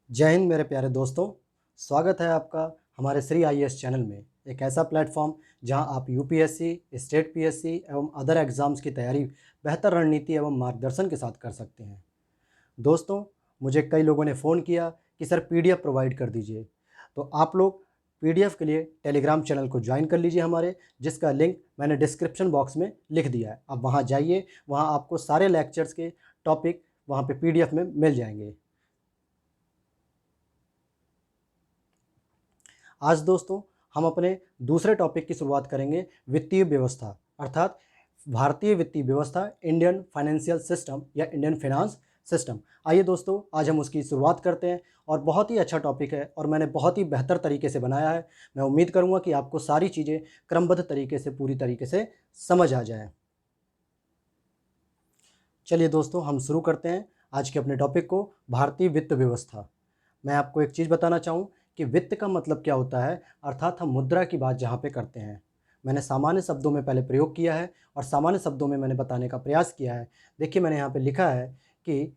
जय हिंद मेरे प्यारे दोस्तों। स्वागत है आपका हमारे श्री आईएएस चैनल में। एक ऐसा प्लेटफॉर्म जहां आप यूपीएससी, स्टेट पीएससी एवं अदर एग्ज़ाम्स की तैयारी बेहतर रणनीति एवं मार्गदर्शन के साथ कर सकते हैं। दोस्तों, मुझे कई लोगों ने फ़ोन किया कि सर पीडीएफ प्रोवाइड कर दीजिए। तो आप लोग पीडीएफ के लिए टेलीग्राम चैनल को ज्वाइन कर लीजिए हमारे, जिसका लिंक मैंने डिस्क्रिप्शन बॉक्स में लिख दिया है। आप वहाँ जाइए, वहाँ आपको सारे लेक्चर्स के टॉपिक वहाँ पे पीडीएफ में मिल जाएंगे। आज दोस्तों हम अपने दूसरे टॉपिक की शुरुआत करेंगे, वित्तीय व्यवस्था अर्थात भारतीय वित्तीय व्यवस्था, इंडियन फाइनेंशियल सिस्टम या इंडियन फाइनेंस सिस्टम। आइए दोस्तों, आज हम उसकी शुरुआत करते हैं और बहुत ही अच्छा टॉपिक है और मैंने बहुत ही बेहतर तरीके से बनाया है। मैं उम्मीद करूंगा कि आपको सारी चीज़ें क्रमबद्ध तरीके से पूरी तरीके से समझ आ जाए। चलिए दोस्तों, हम शुरू करते हैं आज के अपने टॉपिक को, भारतीय वित्त व्यवस्था। मैं आपको एक चीज़ बताना चाहूँ कि वित्त का मतलब क्या होता है, अर्थात हम मुद्रा की बात जहाँ पे करते हैं। मैंने सामान्य शब्दों में पहले प्रयोग किया है और सामान्य शब्दों में मैंने बताने का प्रयास किया है। देखिए, मैंने यहाँ पे लिखा है कि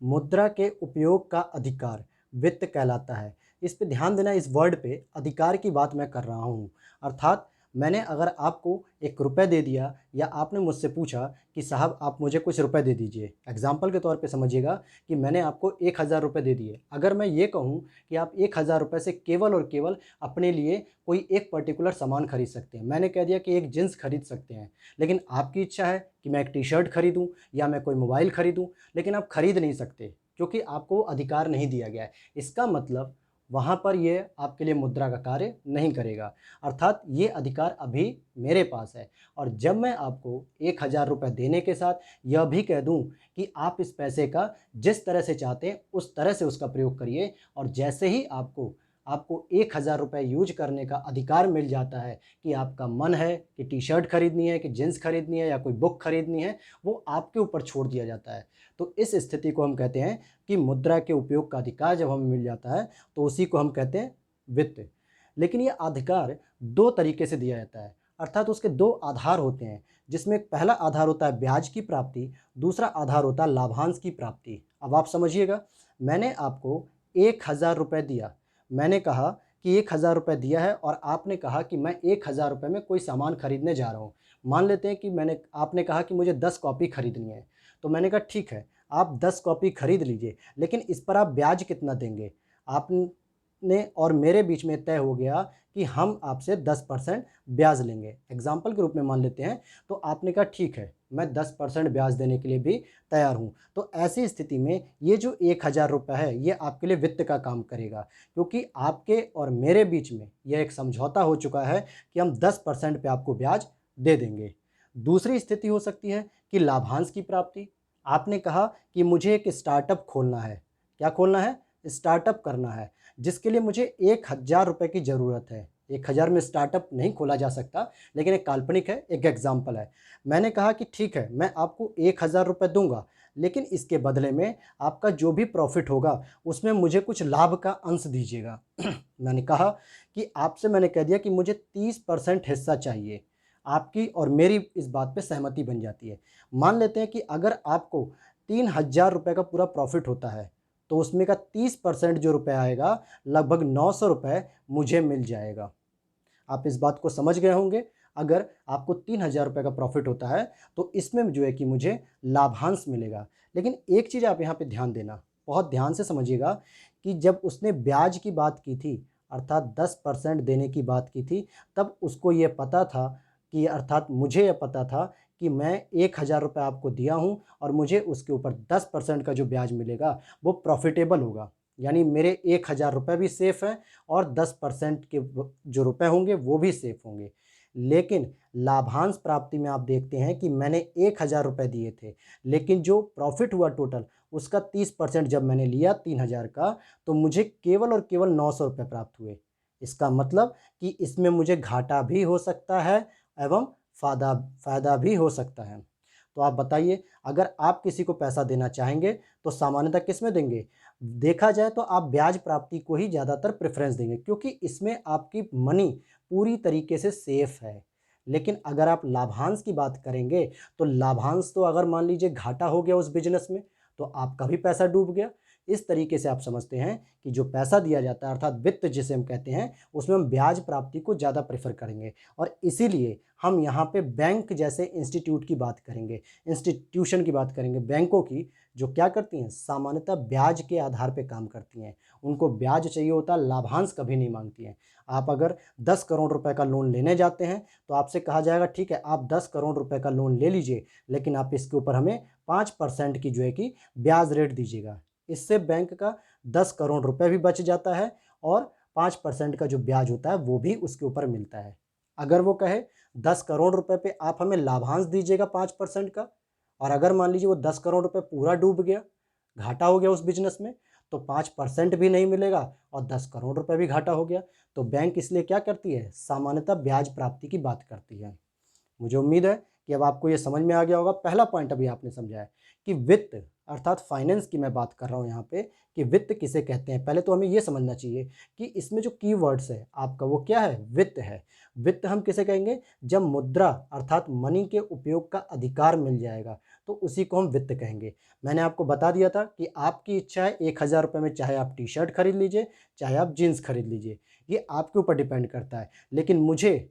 मुद्रा के उपयोग का अधिकार वित्त कहलाता है। इस पे ध्यान देना, इस वर्ड पे अधिकार की बात मैं कर रहा हूँ। अर्थात मैंने अगर आपको ₹1 दे दिया या आपने मुझसे पूछा कि साहब आप मुझे कुछ रुपए दे दीजिए, एग्जाम्पल के तौर पे समझिएगा कि मैंने आपको ₹1000 दे दिए। अगर मैं ये कहूँ कि आप ₹1000 से केवल और केवल अपने लिए कोई एक पर्टिकुलर सामान खरीद सकते हैं, मैंने कह दिया कि एक जीन्स खरीद सकते हैं, लेकिन आपकी इच्छा है कि मैं एक टी शर्ट खरीदूँ या मैं कोई मोबाइल खरीदूँ, लेकिन आप खरीद नहीं सकते क्योंकि आपको अधिकार नहीं दिया गया है। इसका मतलब वहाँ पर ये आपके लिए मुद्रा का कार्य नहीं करेगा। अर्थात ये अधिकार अभी मेरे पास है और जब मैं आपको ₹1000 देने के साथ यह भी कह दूँ कि आप इस पैसे का जिस तरह से चाहते हैं उस तरह से उसका प्रयोग करिए, और जैसे ही आपको आपको ₹1000 यूज़ करने का अधिकार मिल जाता है कि आपका मन है कि टी शर्ट खरीदनी है, कि जीन्स खरीदनी है या कोई बुक खरीदनी है, वो आपके ऊपर छोड़ दिया जाता है। तो इस स्थिति को हम कहते हैं कि मुद्रा के उपयोग का अधिकार जब हमें मिल जाता है तो उसी को हम कहते हैं वित्त। लेकिन ये अधिकार 2 तरीके से दिया जाता है, अर्थात उसके 2 आधार होते हैं, जिसमें पहला आधार होता है ब्याज की प्राप्ति, दूसरा आधार होता है लाभांश की प्राप्ति। अब आप समझिएगा, मैंने आपको ₹1000 दिया, मैंने कहा कि ₹1000 दिया है और आपने कहा कि मैं ₹1000 में कोई सामान खरीदने जा रहा हूँ। मान लेते हैं कि आपने कहा कि मुझे 10 कॉपी खरीदनी है, तो मैंने कहा ठीक है, आप 10 कॉपी खरीद लीजिए, लेकिन इस पर आप ब्याज कितना देंगे? आपने और मेरे बीच में तय हो गया कि हम आपसे 10% ब्याज लेंगे। एग्ज़ाम्पल के रूप में मान लेते हैं, तो आपने कहा ठीक है, मैं 10% ब्याज देने के लिए भी तैयार हूँ। तो ऐसी स्थिति में ये जो ₹1000 है, ये आपके लिए वित्त का काम करेगा, क्योंकि आपके और मेरे बीच में यह एक समझौता हो चुका है कि हम 10% पे आपको ब्याज दे देंगे। दूसरी स्थिति हो सकती है कि लाभांश की प्राप्ति। आपने कहा कि मुझे एक स्टार्टअप खोलना है। क्या खोलना है? स्टार्टअप करना है, जिसके लिए मुझे ₹1000 की ज़रूरत है। 1000 में स्टार्टअप नहीं खोला जा सकता, लेकिन एक काल्पनिक है, एक एग्ज़ाम्पल है। मैंने कहा कि ठीक है, मैं आपको ₹1000 दूँगा, लेकिन इसके बदले में आपका जो भी प्रॉफ़िट होगा, उसमें मुझे कुछ लाभ का अंश दीजिएगा। मैंने कहा कि आपसे मैंने कह दिया कि मुझे 30% हिस्सा चाहिए। आपकी और मेरी इस बात पे सहमति बन जाती है। मान लेते हैं कि अगर आपको ₹3000 का पूरा प्रॉफ़िट होता है, तो उसमें का 30% जो रुपए आएगा, लगभग ₹900 मुझे मिल जाएगा। आप इस बात को समझ गए होंगे। अगर आपको ₹3000 का प्रॉफ़िट होता है, तो इसमें जो है कि मुझे लाभांश मिलेगा। लेकिन एक चीज़ आप यहाँ पे ध्यान देना, बहुत ध्यान से समझिएगा कि जब उसने ब्याज की बात की थी, अर्थात 10% देने की बात की थी, तब उसको ये पता था कि, अर्थात मुझे ये पता था कि मैं ₹1000 आपको दिया हूँ और मुझे उसके ऊपर 10% का जो ब्याज मिलेगा, वो प्रॉफ़िटेबल होगा। यानी मेरे ₹1000 भी सेफ़ हैं और 10% के जो रुपए होंगे वो भी सेफ होंगे। लेकिन लाभांश प्राप्ति में आप देखते हैं कि मैंने ₹1000 दिए थे, लेकिन जो प्रॉफ़िट हुआ टोटल, उसका 30% जब मैंने लिया 3000 का, तो मुझे केवल और केवल ₹900 प्राप्त हुए। इसका मतलब कि इसमें मुझे घाटा भी हो सकता है एवं फ़ायदा भी हो सकता है। तो आप बताइए, अगर आप किसी को पैसा देना चाहेंगे, तो सामान्यतः किसमें देंगे? देखा जाए तो आप ब्याज प्राप्ति को ही ज़्यादातर प्रेफ़रेंस देंगे, क्योंकि इसमें आपकी मनी पूरी तरीके से सेफ़ है। लेकिन अगर आप लाभांश की बात करेंगे, तो लाभांश तो अगर मान लीजिए घाटा हो गया उस बिज़नेस में, तो आपका भी पैसा डूब गया। इस तरीके से आप समझते हैं कि जो पैसा दिया जाता है अर्थात वित्त जिसे हम कहते हैं, उसमें हम ब्याज प्राप्ति को ज़्यादा प्रेफर करेंगे और इसीलिए हम यहाँ पे बैंक जैसे इंस्टीट्यूट की बात करेंगे, इंस्टीट्यूशन की बात करेंगे, बैंकों की, जो क्या करती हैं, सामान्यतः ब्याज के आधार पे काम करती हैं। उनको ब्याज चाहिए होता है, लाभांश कभी नहीं मांगती हैं। आप अगर 10 करोड़ रुपए का लोन लेने जाते हैं तो आपसे कहा जाएगा ठीक है आप 10 करोड़ रुपए का लोन ले लीजिए, लेकिन आप इसके ऊपर हमें 5% की जो है कि ब्याज रेट दीजिएगा। इससे बैंक का 10 करोड़ रुपए भी बच जाता है और 5% का जो ब्याज होता है वो भी उसके ऊपर मिलता है। अगर वो कहे 10 करोड़ रुपए पे आप हमें लाभांश दीजिएगा 5% का, और अगर मान लीजिए वो 10 करोड़ रुपए पूरा डूब गया, घाटा हो गया उस बिजनेस में, तो 5% भी नहीं मिलेगा और 10 करोड़ रुपए भी घाटा हो गया। तो बैंक इसलिए क्या करती है, सामान्यतः ब्याज प्राप्ति की बात करती है। मुझे उम्मीद है कि अब आपको ये समझ में आ गया होगा। पहला पॉइंट अभी आपने समझा है कि वित्त अर्थात फाइनेंस की मैं बात कर रहा हूँ यहाँ पे कि वित्त किसे कहते हैं। पहले तो हमें ये समझना चाहिए कि इसमें जो कीवर्ड्स है आपका वो क्या है, वित्त है। वित्त हम किसे कहेंगे, जब मुद्रा अर्थात मनी के उपयोग का अधिकार मिल जाएगा तो उसी को हम वित्त कहेंगे। मैंने आपको बता दिया था कि आपकी इच्छा है 1000 रुपये में चाहे आप टी शर्ट खरीद लीजिए चाहे आप जीन्स खरीद लीजिए, ये आपके ऊपर डिपेंड करता है, लेकिन मुझे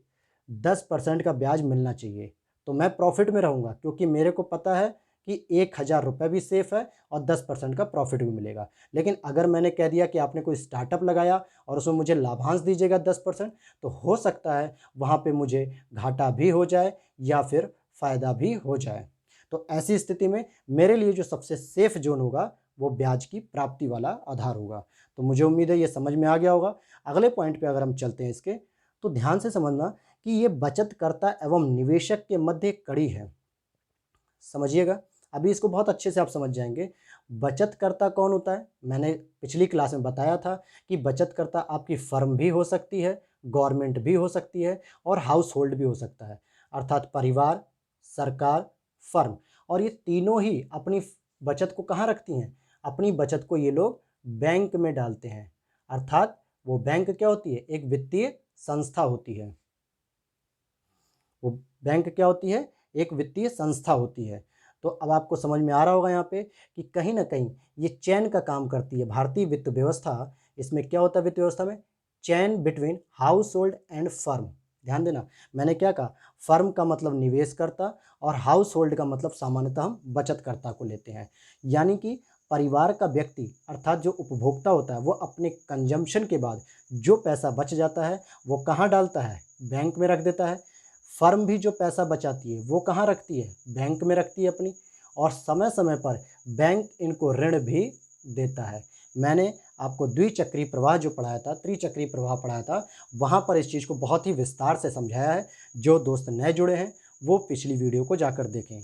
10% का ब्याज मिलना चाहिए तो मैं प्रॉफिट में रहूँगा, क्योंकि मेरे को पता है कि 1000 रुपये भी सेफ़ है और 10% का प्रॉफिट भी मिलेगा। लेकिन अगर मैंने कह दिया कि आपने कोई स्टार्टअप लगाया और उसमें मुझे लाभांश दीजिएगा 10%, तो हो सकता है वहाँ पे मुझे घाटा भी हो जाए या फिर फ़ायदा भी हो जाए। तो ऐसी स्थिति में मेरे लिए जो सबसे सेफ़ जोन होगा वो ब्याज की प्राप्ति वाला आधार होगा। तो मुझे उम्मीद है ये समझ में आ गया होगा। अगले पॉइंट पे अगर हम चलते हैं इसके, तो ध्यान से समझना कि ये बचतकर्ता एवं निवेशक के मध्य एक कड़ी है। समझिएगा, अभी इसको बहुत अच्छे से आप समझ जाएंगे। बचतकर्ता कौन होता है, मैंने पिछली क्लास में बताया था कि बचतकर्ता आपकी फर्म भी हो सकती है, गवर्नमेंट भी हो सकती है और हाउस होल्ड भी हो सकता है, अर्थात परिवार, सरकार, फर्म। और ये तीनों ही अपनी बचत को कहाँ रखती हैं, अपनी बचत को ये लोग बैंक में डालते हैं। अर्थात वो बैंक क्या होती है, एक वित्तीय संस्था होती है। वो बैंक क्या होती है, एक वित्तीय संस्था होती है। तो अब आपको समझ में आ रहा होगा यहाँ पे कि कहीं ना कहीं ये चैन का काम करती है भारतीय वित्त व्यवस्था। इसमें क्या होता है वित्त व्यवस्था में, chain between household and firm. ध्यान देना, मैंने क्या कहा, फर्म का मतलब निवेशकर्ता और हाउस होल्ड का मतलब सामान्यतः हम बचतकर्ता को लेते हैं। यानी कि परिवार का व्यक्ति अर्थात जो उपभोक्ता होता है वो अपने कंजम्पशन के बाद जो पैसा बच जाता है वो कहाँ डालता है, बैंक में रख देता है। फर्म भी जो पैसा बचाती है वो कहाँ रखती है, बैंक में रखती है अपनी, और समय समय पर बैंक इनको ऋण भी देता है। मैंने आपको द्विचक्रीय प्रवाह जो पढ़ाया था, त्रिचक्रीय प्रवाह पढ़ाया था, वहाँ पर इस चीज़ को बहुत ही विस्तार से समझाया है। जो दोस्त नए जुड़े हैं वो पिछली वीडियो को जाकर देखें।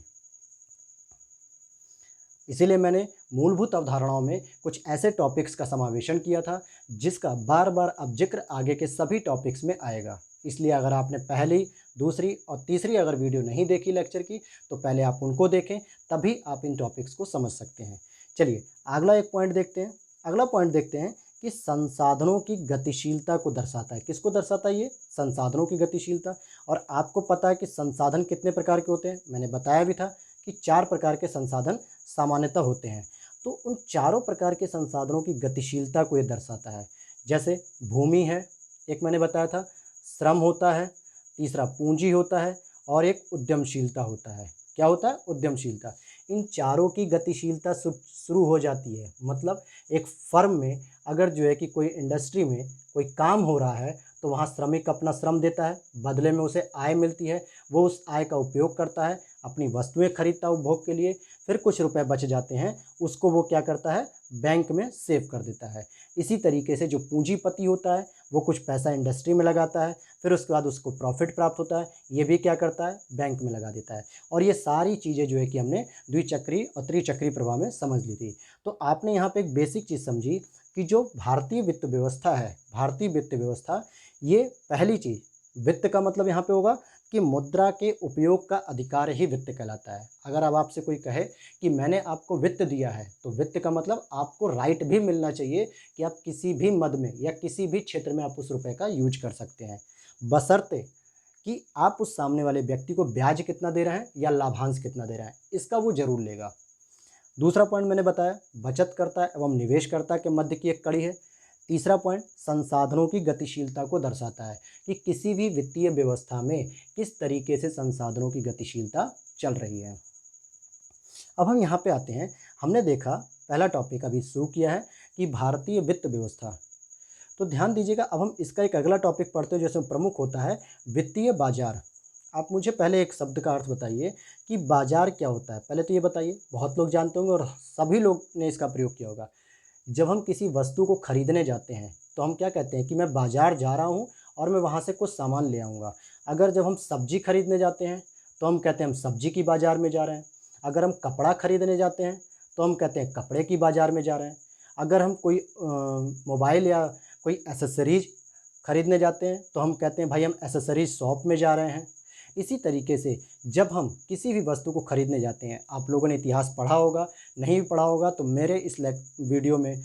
इसीलिए मैंने मूलभूत अवधारणाओं में कुछ ऐसे टॉपिक्स का समावेशन किया था जिसका बार बार अब जिक्र आगे के सभी टॉपिक्स में आएगा। इसलिए अगर आपने पहली, दूसरी और तीसरी अगर वीडियो नहीं देखी लेक्चर की तो पहले आप उनको देखें, तभी आप इन टॉपिक्स को समझ सकते हैं। चलिए अगला एक पॉइंट देखते हैं। अगला पॉइंट देखते हैं कि संसाधनों की गतिशीलता को दर्शाता है। किसको दर्शाता है ये, संसाधनों की गतिशीलता। और आपको पता है कि संसाधन कितने प्रकार के होते हैं, मैंने बताया भी था कि 4 प्रकार के संसाधन सामान्यतः होते हैं। तो उन चारों प्रकार के संसाधनों की गतिशीलता को ये दर्शाता है। जैसे भूमि है, एक मैंने बताया था, श्रम होता है, तीसरा पूंजी होता है और एक उद्यमशीलता होता है। क्या होता है, उद्यमशीलता। इन चारों की गतिशीलता शुरू हो जाती है, मतलब एक फर्म में अगर जो है कि कोई इंडस्ट्री में कोई काम हो रहा है तो वहाँ श्रमिक अपना श्रम देता है, बदले में उसे आय मिलती है, वो उस आय का उपयोग करता है, अपनी वस्तुएं खरीदता है उपभोग के लिए, फिर कुछ रुपए बच जाते हैं, उसको वो क्या करता है, बैंक में सेव कर देता है। इसी तरीके से जो पूंजीपति होता है वो कुछ पैसा इंडस्ट्री में लगाता है, फिर उसके बाद उसको प्रॉफिट प्राप्त होता है, ये भी क्या करता है, बैंक में लगा देता है। और ये सारी चीज़ें जो है कि हमने द्विचक्रीय और त्रिचक्रीय प्रवाह में समझ ली थी। तो आपने यहाँ पे एक बेसिक चीज़ समझी कि जो भारतीय वित्त व्यवस्था है, भारतीय वित्त व्यवस्था, ये पहली चीज़, वित्त का मतलब यहाँ पे होगा कि मुद्रा के उपयोग का अधिकार ही वित्त कहलाता है। अगर अब आपसे कोई कहे कि मैंने आपको वित्त दिया है, तो वित्त का मतलब आपको राइट भी मिलना चाहिए कि आप किसी भी मद में या किसी भी क्षेत्र में आप उस रुपए का यूज कर सकते हैं, बशर्ते कि आप उस सामने वाले व्यक्ति को ब्याज कितना दे रहे हैं या लाभांश कितना दे रहे हैं, इसका वो जरूर लेगा। दूसरा पॉइंट मैंने बताया बचतकर्ता एवं निवेशकर्ता के मध्य की एक कड़ी है। तीसरा पॉइंट संसाधनों की गतिशीलता को दर्शाता है कि किसी भी वित्तीय व्यवस्था में किस तरीके से संसाधनों की गतिशीलता चल रही है। अब हम यहाँ पे आते हैं, हमने देखा पहला टॉपिक अभी शुरू किया है कि भारतीय वित्त व्यवस्था। तो ध्यान दीजिएगा, अब हम इसका एक अगला टॉपिक पढ़ते हैं जिसमें प्रमुख होता है वित्तीय बाजार। आप मुझे पहले एक शब्द का अर्थ बताइए कि बाजार क्या होता है। पहले तो ये बताइए, बहुत लोग जानते होंगे और सभी लोग ने इसका प्रयोग किया होगा। जब हम किसी वस्तु को खरीदने जाते हैं तो हम क्या कहते हैं कि मैं बाजार जा रहा हूँ और मैं वहाँ से कुछ सामान ले आऊँगा। अगर जब हम सब्जी खरीदने जाते हैं तो हम कहते हैं हम सब्जी की बाज़ार में जा रहे हैं। अगर हम कपड़ा खरीदने जाते हैं तो हम कहते हैं कपड़े की बाज़ार में जा रहे हैं। अगर हम कोई मोबाइल या कोई एसेसरीज खरीदने जाते हैं तो हम कहते हैं भाई हम एसेसरीज शॉप में जा रहे हैं। इसी तरीके से जब हम किसी भी वस्तु को खरीदने जाते हैं, आप लोगों ने इतिहास पढ़ा होगा, नहीं भी पढ़ा होगा तो मेरे इस वीडियो में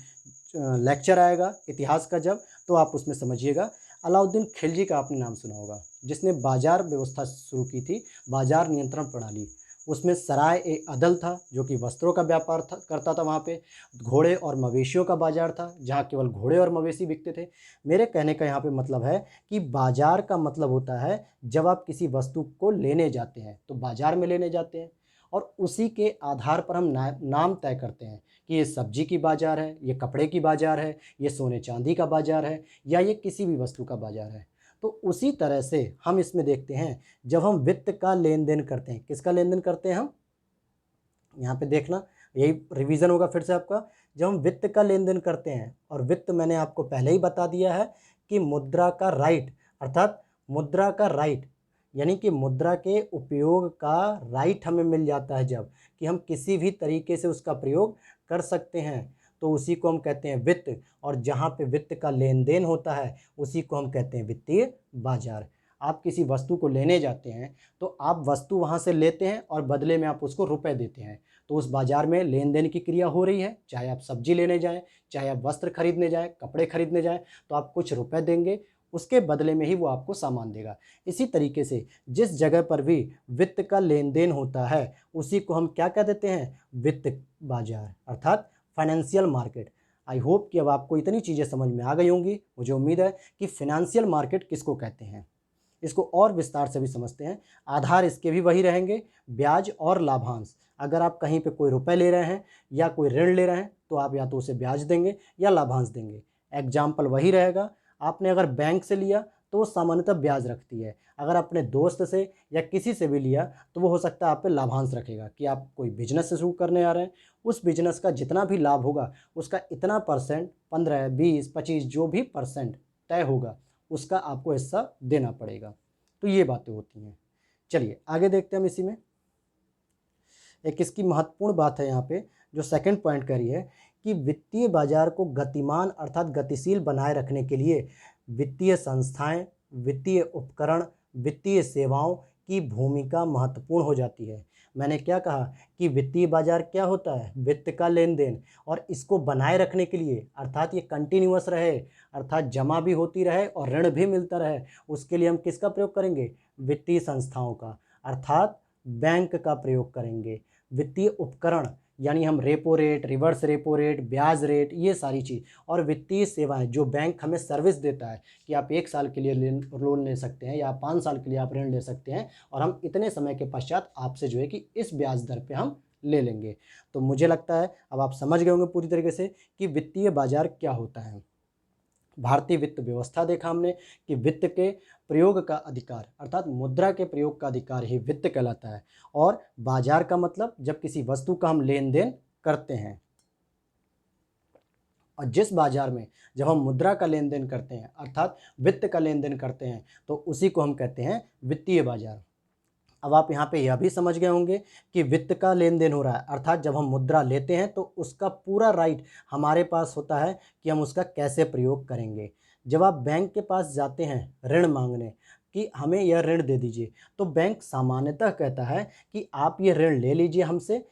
लेक्चर आएगा इतिहास का जब, तो आप उसमें समझिएगा। अलाउद्दीन खिलजी का आपने नाम सुना होगा, जिसने बाजार व्यवस्था शुरू की थी, बाजार नियंत्रण प्रणाली। उसमें सराय ए अदल था जो कि वस्त्रों का व्यापार करता था। वहाँ पे घोड़े और मवेशियों का बाजार था जहाँ केवल घोड़े और मवेशी बिकते थे। मेरे कहने का यहाँ पे मतलब है कि बाजार का मतलब होता है जब आप किसी वस्तु को लेने जाते हैं तो बाजार में लेने जाते हैं और उसी के आधार पर हम नाम तय करते हैं कि ये सब्जी की बाज़ार है, ये कपड़े की बाज़ार है, ये सोने चांदी का बाज़ार है, या ये किसी भी वस्तु का बाज़ार है। तो उसी तरह से हम इसमें देखते हैं जब हम वित्त का लेन देन करते हैं, किसका लेन देन करते हैं हम, यहाँ पे देखना, यही रिवीजन होगा फिर से आपका। जब हम वित्त का लेन देन करते हैं, और वित्त मैंने आपको पहले ही बता दिया है कि मुद्रा का राइट, अर्थात मुद्रा का राइट यानी कि मुद्रा के उपयोग का राइट हमें मिल जाता है जब कि हम किसी भी तरीके से उसका प्रयोग कर सकते हैं, तो उसी को हम कहते हैं वित्त। और जहाँ पे वित्त का लेन देन होता है उसी को हम कहते हैं वित्तीय बाजार। आप किसी वस्तु को लेने जाते हैं तो आप वस्तु वहाँ से लेते हैं और बदले में आप उसको रुपए देते हैं, तो उस बाज़ार में लेन देन की क्रिया हो रही है। चाहे आप सब्जी लेने जाएं, चाहे आप वस्त्र खरीदने जाएं, कपड़े खरीदने जाएं, तो आप कुछ रुपए देंगे, उसके बदले में ही वो आपको सामान देगा। इसी तरीके से जिस जगह पर भी वित्त का लेन देन होता है उसी को हम क्या कह देते हैं, वित्त बाजार, अर्थात फाइनेंशियल मार्केट। आई होप कि अब आपको इतनी चीज़ें समझ में आ गई होंगी। मुझे उम्मीद है कि फाइनेंशियल मार्केट किसको कहते हैं, इसको और विस्तार से भी समझते हैं। आधार इसके भी वही रहेंगे, ब्याज और लाभांश। अगर आप कहीं पे कोई रुपए ले रहे हैं या कोई ऋण ले रहे हैं तो आप या तो उसे ब्याज देंगे या लाभांश देंगे। एग्जाम्पल वही रहेगा। आपने अगर बैंक से लिया तो वो सामान्यतः ब्याज रखती है, अगर अपने दोस्त से या किसी से भी लिया तो वो हो सकता है आप पे लाभांश रखेगा कि आप कोई बिजनेस शुरू करने आ रहे हैं, उस बिजनेस का जितना भी लाभ होगा उसका इतना परसेंट, 15, 20, 25 जो भी परसेंट तय होगा उसका आपको हिस्सा देना पड़ेगा। तो ये बातें होती हैं। चलिए आगे देखते हैं हम इसी में। एक इसकी महत्वपूर्ण बात है यहाँ पे जो सेकंड पॉइंट कह रही है कि वित्तीय बाजार को गतिमान अर्थात गतिशील बनाए रखने के लिए वित्तीय संस्थाएं, वित्तीय उपकरण, वित्तीय सेवाओं की भूमिका महत्वपूर्ण हो जाती है। मैंने क्या कहा कि वित्तीय बाजार क्या होता है, वित्त का लेन देन, और इसको बनाए रखने के लिए अर्थात ये कंटिन्यूअस रहे, अर्थात जमा भी होती रहे और ऋण भी मिलता रहे, उसके लिए हम किसका प्रयोग करेंगे, वित्तीय संस्थाओं का अर्थात बैंक का प्रयोग करेंगे। वित्तीय उपकरण यानी हम repo rate, reverse repo rate, ब्याज रेट, ये सारी चीज़, और वित्तीय सेवाएं जो बैंक हमें सर्विस देता है कि आप 1 साल के लिए लोन ले सकते हैं या 5 साल के लिए आप ऋण ले सकते हैं और हम इतने समय के पश्चात आपसे जो है कि इस ब्याज दर पे हम ले लेंगे। तो मुझे लगता है अब आप समझ गए होंगे पूरी तरीके से कि वित्तीय बाजार क्या होता है। भारतीय वित्त व्यवस्था देखा हमने कि वित्त के प्रयोग का अधिकार अर्थात मुद्रा के प्रयोग का अधिकार ही वित्त कहलाता है, और बाजार का मतलब जब किसी वस्तु का हम लेन देन करते हैं, और जिस बाजार में जब हम मुद्रा का लेन देन करते हैं अर्थात वित्त का लेन देन करते हैं तो उसी को हम कहते हैं वित्तीय बाजार। अब आप यहाँ पे यह भी समझ गए होंगे कि वित्त का लेन देन हो रहा है अर्थात जब हम मुद्रा लेते हैं तो उसका पूरा राइट हमारे पास होता है कि हम उसका कैसे प्रयोग करेंगे। जब आप बैंक के पास जाते हैं ऋण मांगने कि हमें यह ऋण दे दीजिए, तो बैंक सामान्यतः कहता है कि आप ये ऋण ले लीजिए हमसे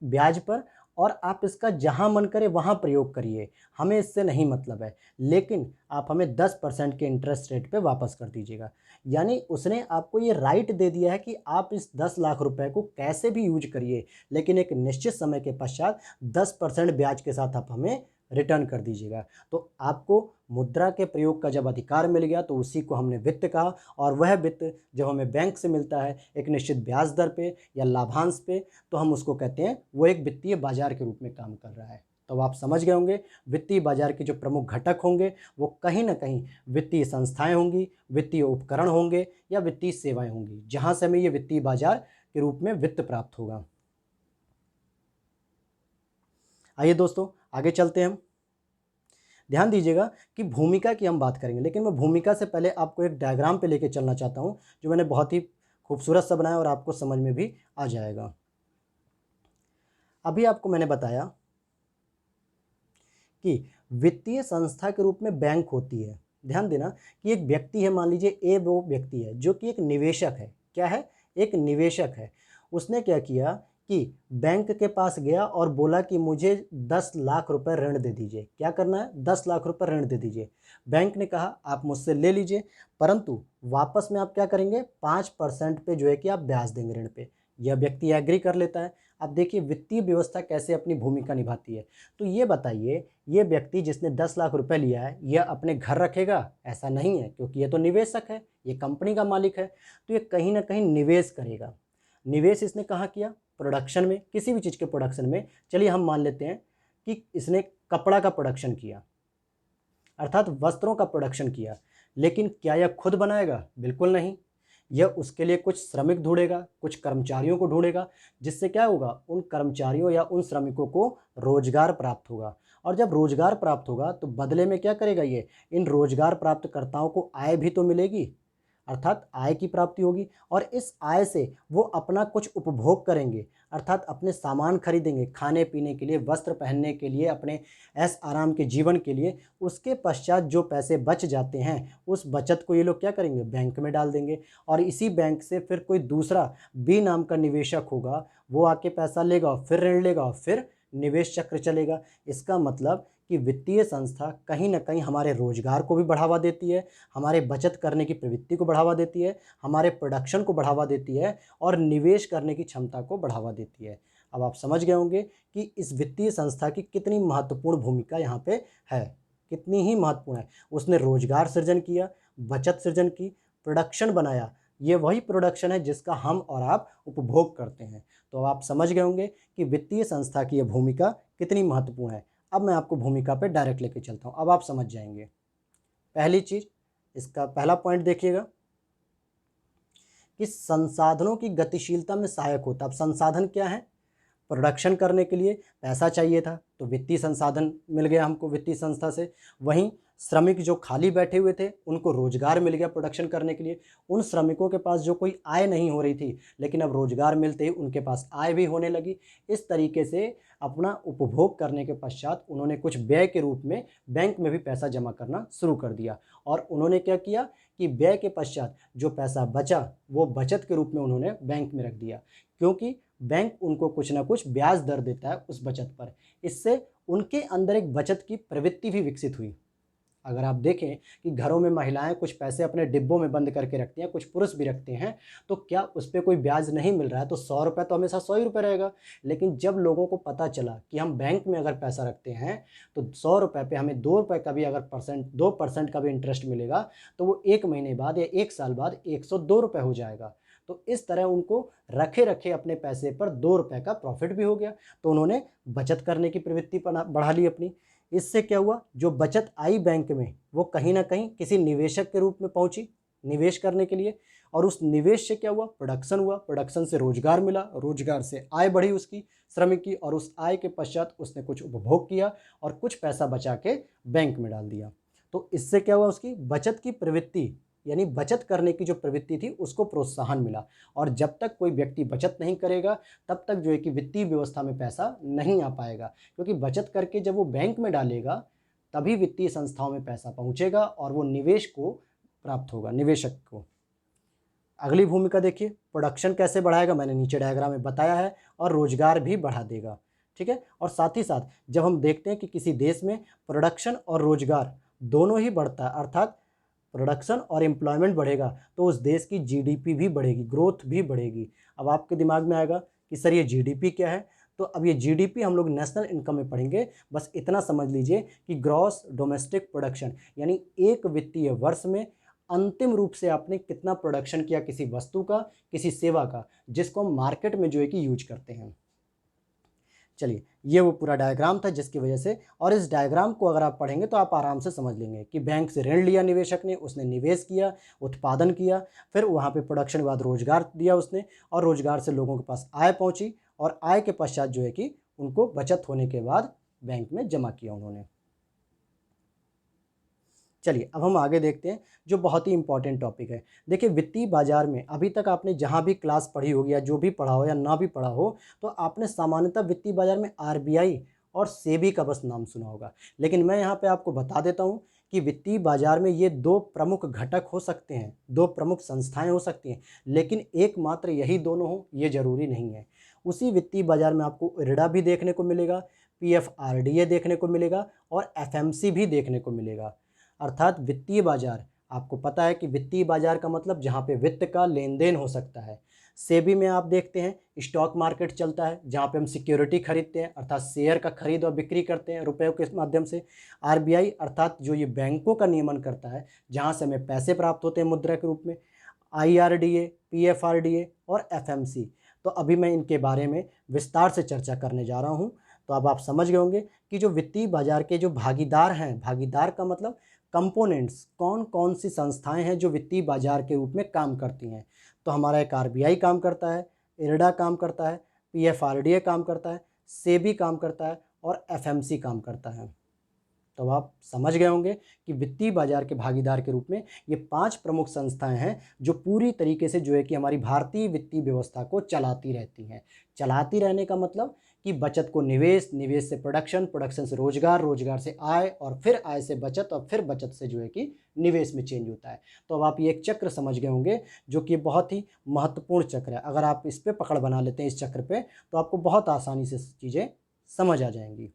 ब्याज पर, और आप इसका जहाँ मन करे वहाँ प्रयोग करिए, हमें इससे नहीं मतलब है, लेकिन आप हमें 10% के इंटरेस्ट रेट पे वापस कर दीजिएगा। यानी उसने आपको ये राइट दे दिया है कि आप इस 10 लाख रुपए को कैसे भी यूज करिए, लेकिन एक निश्चित समय के पश्चात 10% ब्याज के साथ आप हमें रिटर्न कर दीजिएगा। तो आपको मुद्रा के प्रयोग का जब अधिकार मिल गया तो उसी को हमने वित्त कहा, और वह वित्त जब हमें बैंक से मिलता है एक निश्चित ब्याज दर पे या लाभांश पे, तो हम उसको कहते हैं वो एक वित्तीय बाजार के रूप में काम कर रहा है। तो आप समझ गए होंगे वित्तीय बाजार के जो प्रमुख घटक होंगे वो कहीं ना कहीं वित्तीय संस्थाएं होंगी, वित्तीय उपकरण होंगे या वित्तीय सेवाएं होंगी, जहां से हमें ये वित्तीय बाजार के रूप में वित्त प्राप्त होगा। आइए दोस्तों आगे चलते हैं हम। ध्यान दीजिएगा कि भूमिका की हम बात करेंगे, लेकिन मैं भूमिका से पहले आपको एक डायग्राम पे लेके चलना चाहता हूं जो मैंने बहुत ही खूबसूरत सा बनाया और आपको समझ में भी आ जाएगा। अभी आपको मैंने बताया कि वित्तीय संस्था के रूप में बैंक होती है। ध्यान देना कि एक व्यक्ति है, मान लीजिए ए वो व्यक्ति है जो कि एक निवेशक है। क्या है? एक निवेशक है। उसने क्या किया कि बैंक के पास गया और बोला कि मुझे 10 लाख रुपए ऋण दे दीजिए। क्या करना है? 10 लाख रुपए ऋण दे दीजिए। बैंक ने कहा आप मुझसे ले लीजिए, परंतु वापस में आप क्या करेंगे? 5% पे जो है कि आप ब्याज देंगे ऋण पे। यह व्यक्ति एग्री कर लेता है। अब देखिए वित्तीय व्यवस्था कैसे अपनी भूमिका निभाती है। तो ये बताइए, ये व्यक्ति जिसने 10 लाख रुपए लिया है यह अपने घर रखेगा? ऐसा नहीं है, क्योंकि ये तो निवेशक है, ये कंपनी का मालिक है, तो ये कहीं ना कहीं निवेश करेगा। निवेश इसने कहाँ किया? प्रोडक्शन में, किसी भी चीज़ के प्रोडक्शन में। चलिए हम मान लेते हैं कि इसने कपड़ा का प्रोडक्शन किया, अर्थात वस्त्रों का प्रोडक्शन किया, लेकिन क्या यह खुद बनाएगा? बिल्कुल नहीं। यह उसके लिए कुछ श्रमिक ढूंढेगा, कुछ कर्मचारियों को ढूंढेगा, जिससे क्या होगा? उन कर्मचारियों या उन श्रमिकों को रोजगार प्राप्त होगा, और जब रोजगार प्राप्त होगा तो बदले में क्या करेगा? ये इन रोजगार प्राप्तकर्ताओं को आय भी तो मिलेगी, अर्थात आय की प्राप्ति होगी, और इस आय से वो अपना कुछ उपभोग करेंगे, अर्थात अपने सामान खरीदेंगे खाने पीने के लिए, वस्त्र पहनने के लिए, अपने ऐश आराम के जीवन के लिए। उसके पश्चात जो पैसे बच जाते हैं उस बचत को ये लोग क्या करेंगे? बैंक में डाल देंगे, और इसी बैंक से फिर कोई दूसरा बी नाम का निवेशक होगा, वो आके पैसा लेगा, फिर ऋण लेगा, फिर निवेश चक्र चलेगा। इसका मतलब कि वित्तीय संस्था कहीं ना कहीं हमारे रोजगार को भी बढ़ावा देती है, हमारे बचत करने की प्रवृत्ति को बढ़ावा देती है, हमारे प्रोडक्शन को बढ़ावा देती है, और निवेश करने की क्षमता को बढ़ावा देती है। अब आप समझ गए होंगे कि इस वित्तीय संस्था की कितनी महत्वपूर्ण भूमिका यहाँ पे है, कितनी ही महत्वपूर्ण है। उसने रोजगार सृजन किया, बचत सृजन की, प्रोडक्शन बनाया। ये वही प्रोडक्शन है जिसका हम और आप उपभोग करते हैं। तो अब आप समझ गए होंगे कि वित्तीय संस्था की यह भूमिका कितनी महत्वपूर्ण है। अब मैं आपको भूमिका पे डायरेक्ट लेके चलता हूँ, अब आप समझ जाएंगे। पहली चीज, इसका पहला पॉइंट देखिएगा कि संसाधनों की गतिशीलता में सहायक होता है। अब संसाधन क्या है? प्रोडक्शन करने के लिए पैसा चाहिए था, तो वित्तीय संसाधन मिल गया हमको वित्तीय संस्था से। वहीं श्रमिक जो खाली बैठे हुए थे उनको रोजगार मिल गया प्रोडक्शन करने के लिए। उन श्रमिकों के पास जो कोई आय नहीं हो रही थी, लेकिन अब रोजगार मिलते ही उनके पास आय भी होने लगी। इस तरीके से अपना उपभोग करने के पश्चात उन्होंने कुछ व्यय के रूप में बैंक में भी पैसा जमा करना शुरू कर दिया, और उन्होंने क्या किया कि व्यय के पश्चात जो पैसा बचा वो बचत के रूप में उन्होंने बैंक में रख दिया, क्योंकि बैंक उनको कुछ ना कुछ ब्याज दर देता है उस बचत पर। इससे उनके अंदर एक बचत की प्रवृत्ति भी विकसित हुई। अगर आप देखें कि घरों में महिलाएं कुछ पैसे अपने डिब्बों में बंद करके रखती हैं, कुछ पुरुष भी रखते हैं, तो क्या उस पर कोई ब्याज नहीं मिल रहा है? तो 100 रुपये तो हमेशा 100 ही रुपये रहेगा। लेकिन जब लोगों को पता चला कि हम बैंक में अगर पैसा रखते हैं तो 100 रुपये पे हमें 2 रुपये का भी अगर 2% का भी इंटरेस्ट मिलेगा, तो वो 1 महीने बाद या 1 साल बाद 102 रुपये हो जाएगा। तो इस तरह उनको रखे रखे अपने पैसे पर 2 रुपये का प्रॉफिट भी हो गया। तो उन्होंने बचत करने की प्रवृत्ति बढ़ा ली अपनी। इससे क्या हुआ? जो बचत आई बैंक में वो कहीं ना कहीं किसी निवेशक के रूप में पहुंची निवेश करने के लिए, और उस निवेश से क्या हुआ? प्रोडक्शन हुआ, प्रोडक्शन से रोजगार मिला, रोजगार से आय बढ़ी उसकी श्रमिक की, और उस आय के पश्चात उसने कुछ उपभोग किया और कुछ पैसा बचा के बैंक में डाल दिया। तो इससे क्या हुआ? उसकी बचत की प्रवृत्ति, यानी बचत करने की जो प्रवृत्ति थी उसको प्रोत्साहन मिला। और जब तक कोई व्यक्ति बचत नहीं करेगा तब तक जो है कि वित्तीय व्यवस्था में पैसा नहीं आ पाएगा, क्योंकि बचत करके जब वो बैंक में डालेगा तभी वित्तीय संस्थाओं में पैसा पहुंचेगा और वो निवेश को प्राप्त होगा, निवेशक को। अगली भूमिका देखिए, प्रोडक्शन कैसे बढ़ाएगा? मैंने नीचे डायग्राम में बताया है, और रोजगार भी बढ़ा देगा। ठीक है। और साथ ही साथ जब हम देखते हैं कि किसी देश में प्रोडक्शन और रोजगार दोनों ही बढ़ता है, अर्थात प्रोडक्शन और एम्प्लॉयमेंट बढ़ेगा, तो उस देश की जीडीपी भी बढ़ेगी, ग्रोथ भी बढ़ेगी। अब आपके दिमाग में आएगा कि सर ये जीडीपी क्या है? तो अब ये जीडीपी हम लोग नेशनल इनकम में पढ़ेंगे। बस इतना समझ लीजिए कि ग्रॉस डोमेस्टिक प्रोडक्शन, यानी एक वित्तीय वर्ष में अंतिम रूप से आपने कितना प्रोडक्शन किया किसी वस्तु का, किसी सेवा का, जिसको हम मार्केट में जो है कि यूज करते हैं। चलिए, ये वो पूरा डायग्राम था जिसकी वजह से, और इस डायग्राम को अगर आप पढ़ेंगे तो आप आराम से समझ लेंगे कि बैंक से ऋण लिया निवेशक ने, उसने निवेश किया, उत्पादन किया, फिर वहाँ पे प्रोडक्शन के बाद रोजगार दिया उसने, और रोजगार से लोगों के पास आय पहुँची, और आय के पश्चात जो है कि उनको बचत होने के बाद बैंक में जमा किया उन्होंने। चलिए, अब हम आगे देखते हैं जो बहुत ही इंपॉर्टेंट टॉपिक है। देखिए, वित्तीय बाजार में अभी तक आपने जहाँ भी क्लास पढ़ी होगी या जो भी पढ़ा हो या ना भी पढ़ा हो, तो आपने सामान्यतः वित्तीय बाजार में आरबीआई और सेबी का बस नाम सुना होगा। लेकिन मैं यहाँ पे आपको बता देता हूँ कि वित्तीय बाजार में ये दो प्रमुख घटक हो सकते हैं, दो प्रमुख संस्थाएं हो सकती हैं, लेकिन एकमात्र यही दोनों हो ये ज़रूरी नहीं है। उसी वित्तीय बाजार में आपको इरडा भी देखने को मिलेगा, पीएफआरडीए देखने को मिलेगा, और एफएमसी भी देखने को मिलेगा। अर्थात वित्तीय बाजार, आपको पता है कि वित्तीय बाजार का मतलब जहाँ पे वित्त का लेन देन हो सकता है। सेबी में आप देखते हैं स्टॉक मार्केट चलता है, जहाँ पे हम सिक्योरिटी खरीदते हैं, अर्थात शेयर का खरीद और बिक्री करते हैं रुपयों के माध्यम से। आरबीआई अर्थात जो ये बैंकों का नियमन करता है, जहाँ से हमें पैसे प्राप्त होते हैं मुद्रा के रूप में। आईआरडीए, पीएफआरडीए और एफएमसी, तो अभी मैं इनके बारे में विस्तार से चर्चा करने जा रहा हूँ। तो अब आप समझ गए होंगे कि जो वित्तीय बाजार के जो भागीदार हैं, भागीदार का मतलब कंपोनेंट्स, कौन कौन सी संस्थाएं हैं जो वित्तीय बाजार के रूप में काम करती हैं। तो हमारा एक आरबीआई काम करता है, इरडा काम करता है, पीएफआरडीए काम करता है, सेबी काम करता है, और एफएमसी काम करता है। तो आप समझ गए होंगे कि वित्तीय बाजार के भागीदार के रूप में ये 5 प्रमुख संस्थाएं हैं जो पूरी तरीके से जो है कि हमारी भारतीय वित्तीय व्यवस्था को चलाती रहती हैं। चलाती रहने का मतलब कि बचत को निवेश, निवेश से प्रोडक्शन, प्रोडक्शन से रोजगार, रोजगार से आय, और फिर आय से बचत, और फिर बचत से जो है कि निवेश में चेंज होता है। तो अब आप ये एक चक्र समझ गए होंगे जो कि बहुत ही महत्वपूर्ण चक्र है। अगर आप इस पर पकड़ बना लेते हैं, इस चक्र पे, तो आपको बहुत आसानी से चीज़ें समझ आ जाएंगी।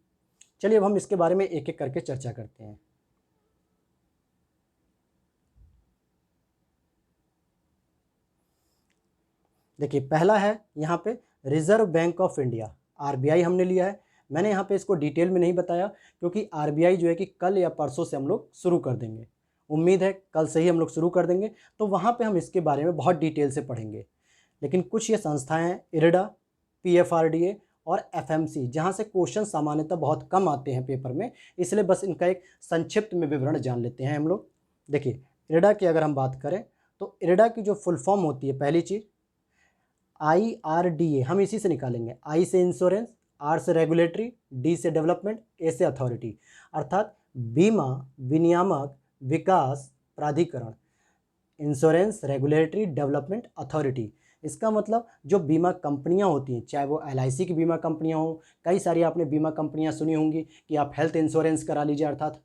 चलिए, अब हम इसके बारे में एक एक करके चर्चा करते हैं। देखिए, पहला है यहाँ पे reserve bank of India, RBI हमने लिया है। मैंने यहाँ पे इसको डिटेल में नहीं बताया क्योंकि आरबीआई जो है कि कल या परसों से हम लोग शुरू कर देंगे। उम्मीद है कल से ही हम लोग शुरू कर देंगे, तो वहाँ पे हम इसके बारे में बहुत डिटेल से पढ़ेंगे। लेकिन कुछ ये संस्थाएं हैं, इरडा, पीएफआरडीए और एफएमसी, जहाँ से क्वेश्चन सामान्यतः बहुत कम आते हैं पेपर में, इसलिए बस इनका एक संक्षिप्त में विवरण जान लेते हैं हम लोग। देखिए, इरडा की अगर हम बात करें तो इरडा की जो फुल फॉर्म होती है, पहली चीज़ आईआरडीए, हम इसी से निकालेंगे। आई से इंश्योरेंस, आर से रेगुलेटरी, डी से डेवलपमेंट, ए से अथॉरिटी, अर्थात बीमा विनियामक विकास प्राधिकरण, इंश्योरेंस रेगुलेटरी डेवलपमेंट अथॉरिटी। इसका मतलब जो बीमा कंपनियां होती हैं, चाहे वो एलआईसी की बीमा कंपनियां हों, कई सारी आपने बीमा कंपनियां सुनी होंगी कि आप हेल्थ इंश्योरेंस करा लीजिए, अर्थात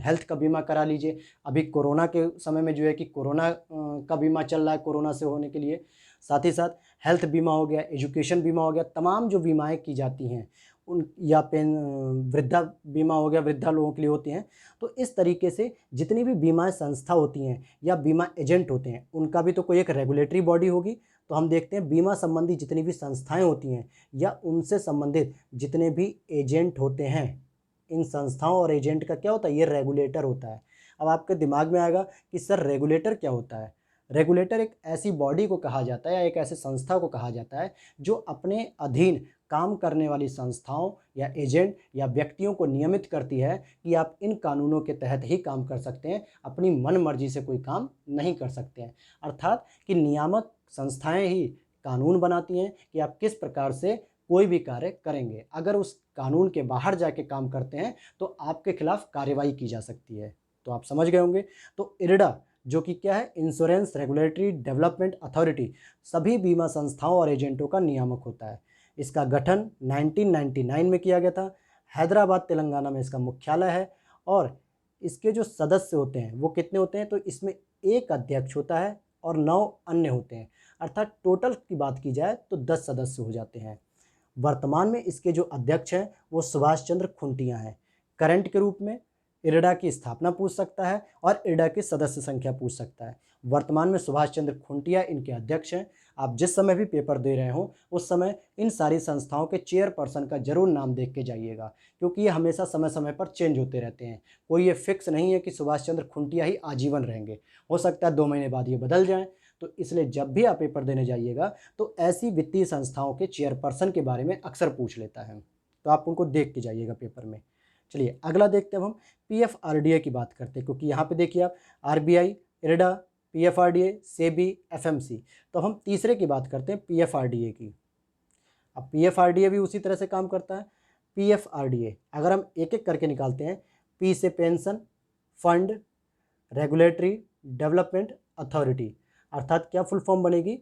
हेल्थ का बीमा करा लीजिए। अभी कोरोना के समय में जो है कि कोरोना का बीमा चल रहा है, कोरोना से होने के लिए। साथ ही साथ हेल्थ बीमा हो गया, एजुकेशन बीमा हो गया, तमाम जो बीमाएँ की जाती हैं उन, या वृद्धा बीमा हो गया, वृद्धा लोगों के लिए होती हैं। तो इस तरीके से जितनी भी बीमा संस्था होती हैं या बीमा एजेंट होते हैं, उनका भी तो कोई एक रेगुलेटरी बॉडी होगी। तो हम देखते हैं बीमा संबंधी जितनी भी संस्थाएं होती हैं या उनसे संबंधित जितने भी एजेंट होते हैं, इन संस्थाओं और एजेंट का क्या होता है, ये रेगुलेटर होता है। अब आपके दिमाग में आएगा कि सर रेगुलेटर क्या होता है। रेगुलेटर एक ऐसी बॉडी को कहा जाता है या एक ऐसे संस्था को कहा जाता है जो अपने अधीन काम करने वाली संस्थाओं या एजेंट या व्यक्तियों को नियमित करती है कि आप इन कानूनों के तहत ही काम कर सकते हैं, अपनी मन मर्जी से कोई काम नहीं कर सकते हैं। अर्थात कि नियामक संस्थाएं ही कानून बनाती हैं कि आप किस प्रकार से कोई भी कार्य करेंगे। अगर उस कानून के बाहर जाके काम करते हैं तो आपके खिलाफ कार्रवाई की जा सकती है। तो आप समझ गए होंगे। तो इरडा जो कि क्या है, इंश्योरेंस रेगुलेटरी डेवलपमेंट अथॉरिटी, सभी बीमा संस्थाओं और एजेंटों का नियामक होता है। इसका गठन 1999 में किया गया था। हैदराबाद तेलंगाना में इसका मुख्यालय है। और इसके जो सदस्य होते हैं वो कितने होते हैं, तो इसमें एक अध्यक्ष होता है और 9 अन्य होते हैं। अर्थात टोटल की बात की जाए तो 10 सदस्य हो जाते हैं। वर्तमान में इसके जो अध्यक्ष हैं वो सुभाष चंद्र खुंटिया हैं। करंट के रूप में इरडा की स्थापना पूछ सकता है और इरडा की सदस्य संख्या पूछ सकता है। वर्तमान में सुभाष चंद्र खुंटिया इनके अध्यक्ष हैं। आप जिस समय भी पेपर दे रहे हो उस समय इन सारी संस्थाओं के चेयरपर्सन का जरूर नाम देख के जाइएगा, क्योंकि ये हमेशा समय समय पर चेंज होते रहते हैं। कोई ये फिक्स नहीं है कि सुभाष चंद्र खुंटिया ही आजीवन रहेंगे, हो सकता है 2 महीने बाद ये बदल जाएं। तो इसलिए जब भी आप पेपर देने जाइएगा तो ऐसी वित्तीय संस्थाओं के चेयरपर्सन के बारे में अक्सर पूछ लेता है, तो आप उनको देख के जाइएगा पेपर में। चलिए अगला देखते हैं, हम PFRDA की बात करते हैं, क्योंकि यहाँ पे देखिए आप RBI, IRDA, PFRDA, SEBI, FMC। तो हम तीसरे की बात करते हैं PFRDA की। अब PFRDA भी उसी तरह से काम करता है। PFRDA अगर हम एक एक करके निकालते हैं, P से pension fund regulatory development authority, अर्थात क्या फुल फॉर्म बनेगी,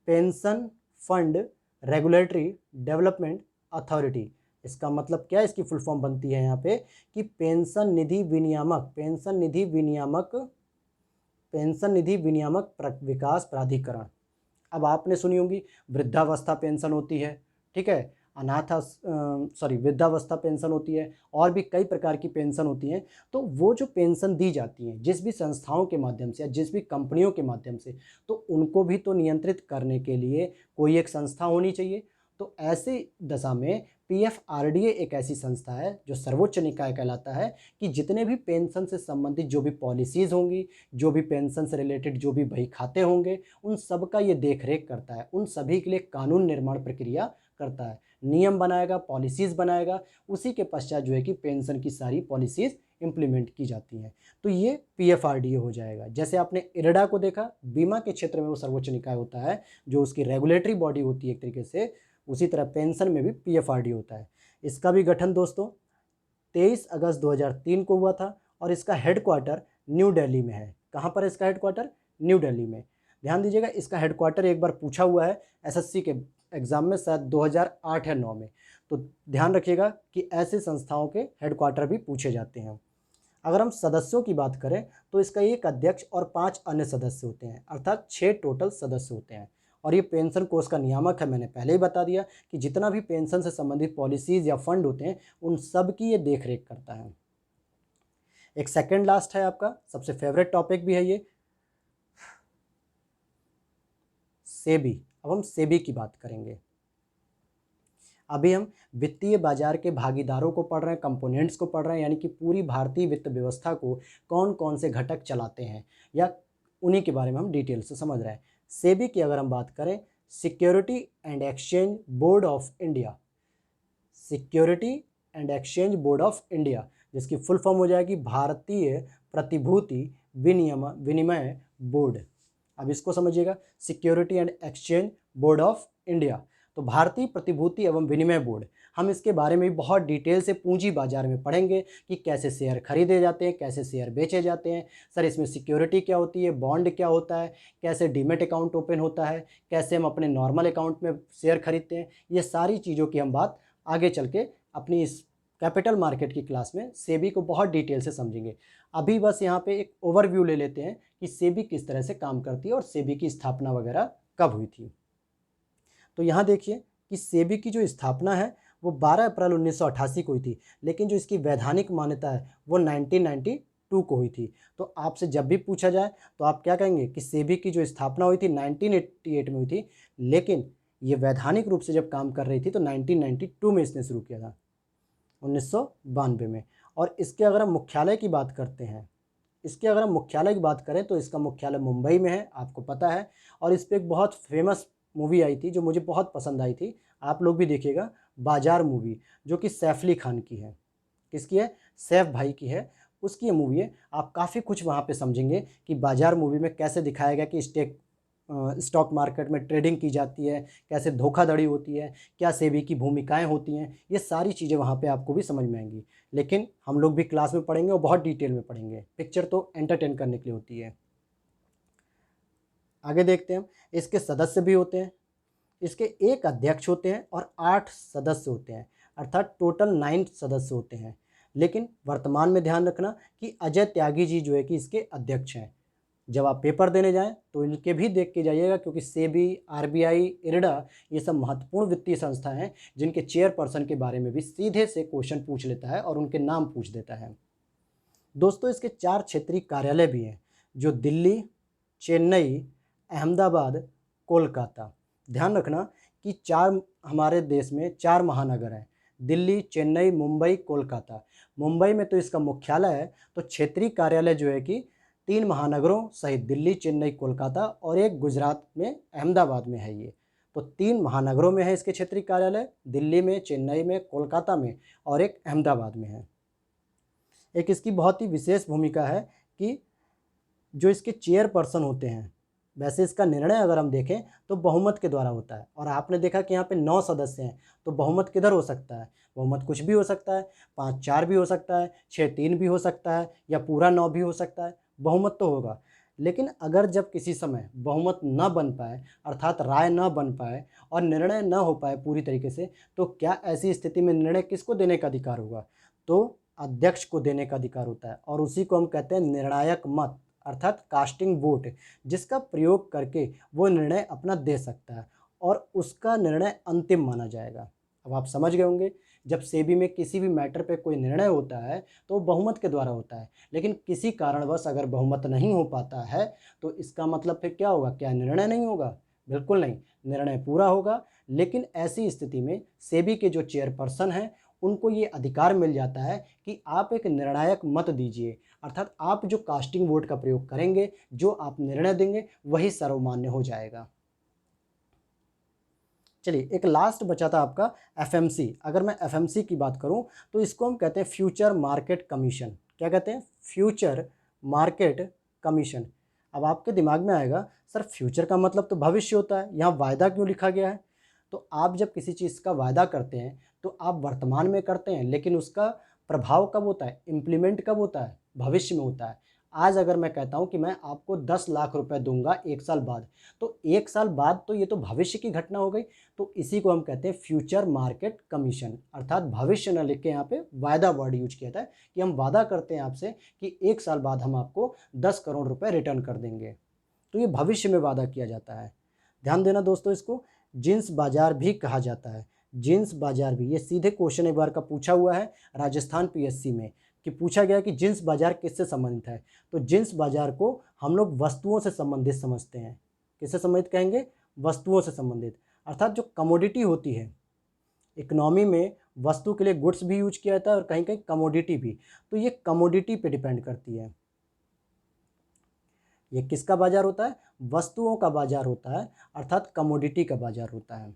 pension fund regulatory development authority. इसका मतलब क्या है, इसकी फुल फॉर्म बनती है यहाँ पे कि पेंशन निधि विनियामक विकास प्राधिकरण। अब आपने सुनी होंगी वृद्धावस्था पेंशन होती है, ठीक है, वृद्धावस्था पेंशन होती है, और भी कई प्रकार की पेंशन होती हैं। तो वो जो पेंशन दी जाती हैं जिस भी संस्थाओं के माध्यम से या जिस भी कंपनियों के माध्यम से, तो उनको भी तो नियंत्रित करने के लिए कोई एक संस्था होनी चाहिए। तो ऐसी दशा में PFRDA एक ऐसी संस्था है जो सर्वोच्च निकाय कहलाता है कि जितने भी पेंशन से संबंधित जो भी पॉलिसीज़ होंगी, जो भी पेंशन से रिलेटेड जो भी बही खाते होंगे, उन सब का ये देख रेख करता है, उन सभी के लिए कानून निर्माण प्रक्रिया करता है, नियम बनाएगा, पॉलिसीज़ बनाएगा। उसी के पश्चात जो है कि पेंशन की सारी पॉलिसीज़ इम्प्लीमेंट की जाती हैं। तो ये PFRDA हो जाएगा। जैसे आपने इरडा को देखा, बीमा के क्षेत्र में वो सर्वोच्च निकाय होता है जो उसकी रेगुलेटरी बॉडी होती है एक तरीके से, उसी तरह पेंशन में भी PFRDA होता है। इसका भी गठन दोस्तों 23 अगस्त 2003 को हुआ था और इसका हेडक्वार्टर न्यू दिल्ली में है। कहाँ पर है इसका हेडक्वार्टर? न्यू दिल्ली में। ध्यान दीजिएगा, इसका हेडक्वार्टर एक बार पूछा हुआ है SSC के एग्ज़ाम में, शायद 2008 या 9 में। तो ध्यान रखिएगा कि ऐसे संस्थाओं के हेडक्वार्टर भी पूछे जाते हैं। अगर हम सदस्यों की बात करें तो इसका एक अध्यक्ष और 5 अन्य सदस्य होते हैं, अर्थात 6 टोटल सदस्य होते हैं। और ये पेंशन कोष का नियामक है, मैंने पहले ही बता दिया कि जितना भी पेंशन से संबंधित पॉलिसीज़ या फंड होते हैं उन सब की ये देख रेख करता है। एक सेकंड लास्ट है आपका सबसे फेवरेट टॉपिक भी है ये, सेबी। अब हम सेबी की बात करेंगे। अभी हम वित्तीय बाजार के भागीदारों को पढ़ रहे हैं, कंपोनेंट्स को पढ़ रहे हैं, यानी कि पूरी भारतीय वित्त व्यवस्था को कौन कौन से घटक चलाते हैं या उन्हीं के बारे में हम डिटेल से समझ रहे हैं। सेबी की अगर हम बात करें, security and exchange board of India, security and exchange board of India, जिसकी फुल फॉर्म हो जाएगी भारतीय प्रतिभूति विनिमय बोर्ड। अब इसको समझिएगा, security and exchange board of India, तो भारतीय प्रतिभूति एवं विनिमय बोर्ड। हम इसके बारे में भी बहुत डिटेल से पूंजी बाजार में पढ़ेंगे कि कैसे शेयर खरीदे जाते हैं, कैसे शेयर बेचे जाते हैं, सर इसमें सिक्योरिटी क्या होती है, बॉन्ड क्या होता है, कैसे डीमेट अकाउंट ओपन होता है, कैसे हम अपने नॉर्मल अकाउंट में शेयर खरीदते हैं। ये सारी चीज़ों की हम बात आगे चल के अपनी इस कैपिटल मार्केट की क्लास में सेबी को बहुत डिटेल से समझेंगे। अभी बस यहाँ पे एक ओवरव्यू ले लेते हैं कि सेबी किस तरह से काम करती है और सेबी की स्थापना वगैरह कब हुई थी। तो यहाँ देखिए कि सेबी की जो स्थापना है वो 12 अप्रैल 1988 को हुई थी, लेकिन जो इसकी वैधानिक मान्यता है वो 1992 को हुई थी। तो आपसे जब भी पूछा जाए तो आप क्या कहेंगे कि सेबी की जो स्थापना हुई थी 1988 में हुई थी, लेकिन ये वैधानिक रूप से जब काम कर रही थी तो 1992 में इसने शुरू किया था, 1992 में। और इसके अगर हम मुख्यालय की बात करते हैं, इसके अगर हम मुख्यालय की बात करें तो इसका मुख्यालय मुंबई में है, आपको पता है। और इस पर एक बहुत फेमस मूवी आई थी जो मुझे बहुत पसंद आई थी, आप लोग भी देखिएगा, बाजार मूवी, जो कि सैफ अली खान की है। किसकी है? सैफ भाई की है, उसकी ये मूवी है। आप काफ़ी कुछ वहाँ पे समझेंगे कि बाजार मूवी में कैसे दिखाया गया कि स्टॉक मार्केट में ट्रेडिंग की जाती है, कैसे धोखाधड़ी होती है, क्या सेबी की भूमिकाएं होती हैं, ये सारी चीज़ें वहाँ पे आपको भी समझ में आएंगी। लेकिन हम लोग भी क्लास में पढ़ेंगे और बहुत डिटेल में पढ़ेंगे, पिक्चर तो एंटरटेन करने के लिए होती है। आगे देखते हैं, इसके सदस्य भी होते हैं, इसके एक अध्यक्ष होते हैं और 8 सदस्य होते हैं, अर्थात टोटल 9 सदस्य होते हैं। लेकिन वर्तमान में ध्यान रखना कि अजय त्यागी जी जो है कि इसके अध्यक्ष हैं। जब आप पेपर देने जाएं तो इनके भी देख के जाइएगा, क्योंकि सेबी, आरबीआई, इरडा ये सब महत्वपूर्ण वित्तीय संस्थाएं हैं जिनके चेयरपर्सन के बारे में भी सीधे से क्वेश्चन पूछ लेता है और उनके नाम पूछ देता है। दोस्तों, इसके 4 क्षेत्रीय कार्यालय भी हैं, जो दिल्ली, चेन्नई, अहमदाबाद, कोलकाता। ध्यान रखना कि 4 हमारे देश में 4 महानगर हैं, दिल्ली, चेन्नई, मुंबई, कोलकाता। मुंबई में तो इसका मुख्यालय है, तो क्षेत्रीय कार्यालय जो है कि 3 महानगरों सहित दिल्ली, चेन्नई, कोलकाता और एक गुजरात में अहमदाबाद में है ये। तो 3 महानगरों में है इसके क्षेत्रीय कार्यालय, दिल्ली में, चेन्नई में, कोलकाता में और एक अहमदाबाद में है। एक इसकी बहुत ही विशेष भूमिका है कि जो इसके चेयरपर्सन होते हैं, वैसे इसका निर्णय अगर हम देखें तो बहुमत के द्वारा होता है, और आपने देखा कि यहाँ पे 9 सदस्य हैं, तो बहुमत किधर हो सकता है? बहुमत कुछ भी हो सकता है, 5-4 भी हो सकता है, 6-3 भी हो सकता है, या पूरा 9 भी हो सकता है, बहुमत तो होगा। लेकिन अगर जब किसी समय बहुमत न बन पाए, अर्थात राय न बन पाए और निर्णय न हो पाए पूरी तरीके से, तो क्या ऐसी स्थिति में निर्णय किसको देने का अधिकार होगा? तो अध्यक्ष को देने का अधिकार होता है, और उसी को हम कहते हैं निर्णायक मत, अर्थात कास्टिंग वोट, जिसका प्रयोग करके वो निर्णय अपना दे सकता है और उसका निर्णय अंतिम माना जाएगा। अब आप समझ गए होंगे, जब सेबी में किसी भी मैटर पे कोई निर्णय होता है तो बहुमत के द्वारा होता है, लेकिन किसी कारणवश अगर बहुमत नहीं हो पाता है तो इसका मतलब फिर क्या होगा? क्या निर्णय नहीं होगा? बिल्कुल नहीं, निर्णय पूरा होगा। लेकिन ऐसी स्थिति में सेबी के जो चेयरपर्सन हैं उनको ये अधिकार मिल जाता है कि आप एक निर्णायक मत दीजिए, अर्थात आप जो कास्टिंग वोट का प्रयोग करेंगे, जो आप निर्णय देंगे, वही सर्वमान्य हो जाएगा। चलिए, एक लास्ट बचा था आपका एफएमसी। अगर मैं एफएमसी की बात करूं तो इसको हम कहते हैं फ्यूचर मार्केट कमीशन। क्या कहते हैं? Future market commission. अब आपके दिमाग में आएगा, सर फ्यूचर का मतलब तो भविष्य होता है, यहाँ वायदा क्यों लिखा गया है? तो आप जब किसी चीज़ का वायदा करते हैं तो आप वर्तमान में करते हैं, लेकिन उसका प्रभाव कब होता है? इम्प्लीमेंट कब होता है? भविष्य में होता है। आज अगर मैं कहता हूँ कि मैं आपको 10 लाख रुपए दूंगा 1 साल बाद, तो 1 साल बाद तो ये तो भविष्य की घटना हो गई। तो इसी को हम कहते हैं फ्यूचर मार्केट कमीशन, अर्थात भविष्य न लिख के यहाँ पे वायदा वर्ड यूज किया था कि हम वादा करते हैं आपसे कि 1 साल बाद हम आपको 10 करोड़ रुपए रिटर्न कर देंगे। तो ये भविष्य में वादा किया जाता है। ध्यान देना दोस्तों, इसको जिंस बाजार भी कहा जाता है। जिंस बाजार भी, ये सीधे क्वेश्चन एक बार का पूछा हुआ है राजस्थान पीएससी में, कि पूछा गया कि जिंस बाजार किससे संबंधित है? तो जिंस बाजार को हम लोग वस्तुओं से संबंधित समझते हैं। किससे संबंधित कहेंगे? वस्तुओं से संबंधित, अर्थात जो कमोडिटी होती है। इकोनॉमी में वस्तु के लिए गुड्स भी यूज किया जाता है और कहीं कहीं कमोडिटी भी, तो ये कमोडिटी पे डिपेंड करती है। ये किसका बाजार होता है? वस्तुओं का बाजार होता है, अर्थात कमोडिटी का बाजार होता है।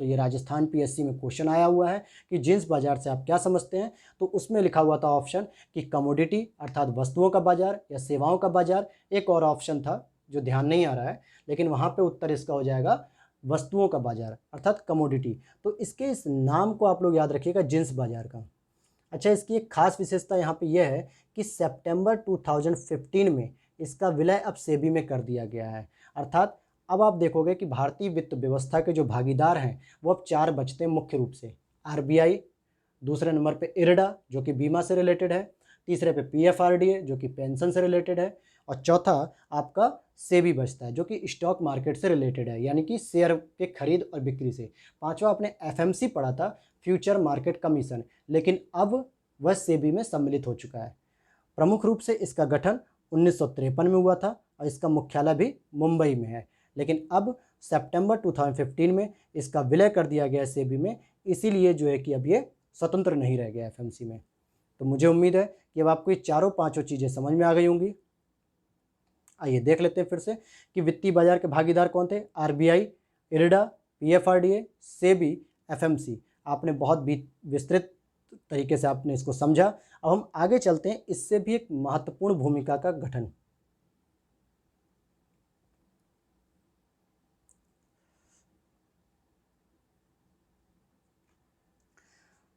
तो ये राजस्थान पीएससी में क्वेश्चन आया हुआ है कि जिंस बाजार से आप क्या समझते हैं? तो उसमें लिखा हुआ था ऑप्शन कि कमोडिटी अर्थात वस्तुओं का बाजार या सेवाओं का बाजार। एक और ऑप्शन था जो ध्यान नहीं आ रहा है, लेकिन वहाँ पे उत्तर इसका हो जाएगा वस्तुओं का बाजार अर्थात कमोडिटी। तो इसके इस नाम को आप लोग याद रखिएगा, जिंस बाजार का। अच्छा, इसकी एक खास विशेषता यहाँ पे यह है कि सितंबर 2015 में इसका विलय अब सेबी में कर दिया गया है। अर्थात अब आप देखोगे कि भारतीय वित्त व्यवस्था के जो भागीदार हैं वो अब 4 बचते हैं मुख्य रूप से। आरबीआई, दूसरे नंबर पे इरडा जो कि बीमा से रिलेटेड है, तीसरे पे पीएफआरडीए जो कि पेंशन से रिलेटेड है, और चौथा आपका सेबी बचता है जो कि स्टॉक मार्केट से रिलेटेड है, यानी कि शेयर के खरीद और बिक्री से। पांचवा आपने एफएमसी पढ़ा था, फ्यूचर मार्केट कमीशन, लेकिन अब वह सेबी में सम्मिलित हो चुका है। प्रमुख रूप से इसका गठन 1953 में हुआ था और इसका मुख्यालय भी मुंबई में है, लेकिन अब सितंबर 2015 में इसका विलय कर दिया गया सेबी में, इसीलिए जो है कि अब ये स्वतंत्र नहीं रह गया एफएमसी में। तो मुझे उम्मीद है कि अब आपको ये चारों पांचों चीज़ें समझ में आ गई होंगी। आइए देख लेते हैं फिर से कि वित्तीय बाजार के भागीदार कौन थे। RBI, IRDA, PFRDA, SEBI, FMC. आपने बहुत विस्तृत तरीके से आपने इसको समझा। अब हम आगे चलते हैं, इससे भी एक महत्वपूर्ण भूमिका का गठन।